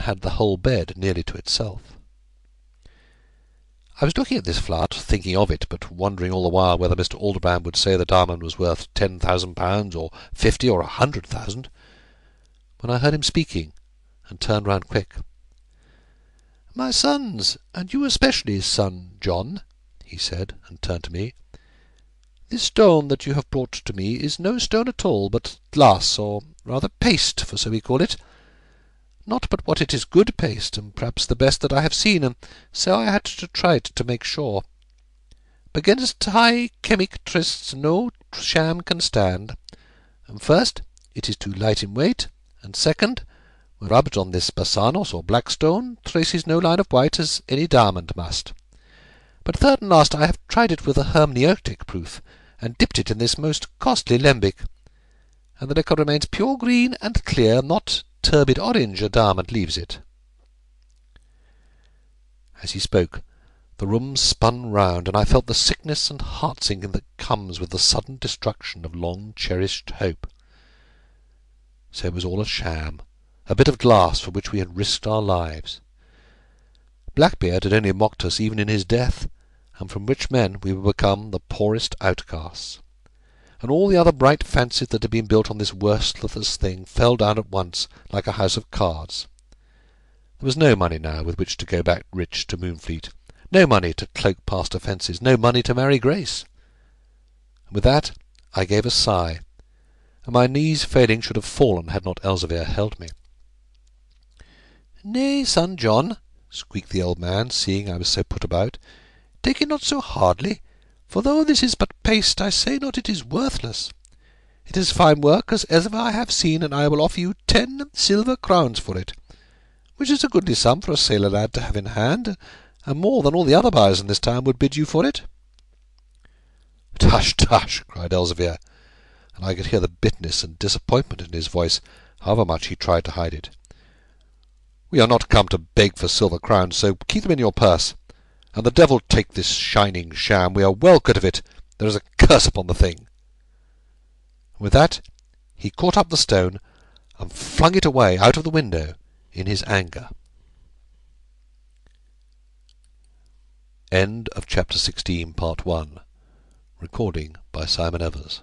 had the whole bed nearly to itself. I was looking at this flout, thinking of it, but wondering all the while whether Mr. Aldobrand would say the diamond was worth £10,000, or 50, or 100,000, when I heard him speaking, and turned round quick. "My sons, and you especially, son John," he said, and turned to me, "this stone that you have brought to me is no stone at all, but glass, or rather paste, for so we call it. Not but what it is good paste, and perhaps the best that I have seen, and so I had to try it to make sure. Against high chemic trysts no sham can stand. And first, it is too light in weight, and second, when rubbed on this basanos or black stone, traces no line of white as any diamond must. But third and last, I have tried it with a hermeneutic proof, and dipped it in this most costly lembic, and the liquor remains pure green and clear, not turbid orange a diamond leaves it." As he spoke, the room spun round, and I felt the sickness and heart-sinking that comes with the sudden destruction of long-cherished hope. So it was all a sham, a bit of glass for which we had risked our lives. Blackbeard had only mocked us even in his death, and from rich men we were become the poorest outcasts. And all the other bright fancies that had been built on this worthless thing fell down at once like a house of cards. There was no money now with which to go back rich to Moonfleet, no money to cloak past offences, no money to marry Grace. And with that I gave a sigh, and my knees failing should have fallen had not Elzevir held me. "Nay, son John," squeaked the old man, seeing I was so put about, "take it not so hardly, for though this is but paste, I say not it is worthless. It is fine work as ever I have seen, and I will offer you 10 silver crowns for it, which is a goodly sum for a sailor lad to have in hand, and more than all the other buyers in this town would bid you for it." "Tush, tush!" cried Elzevir, and I could hear the bitterness and disappointment in his voice, however much he tried to hide it. "We are not come to beg for silver crowns, so keep them in your purse. And the devil take this shining sham, we are well quit of it. There is a curse upon the thing." And with that he caught up the stone and flung it away out of the window in his anger. End of chapter 16, part 1. Recording by Simon Evers.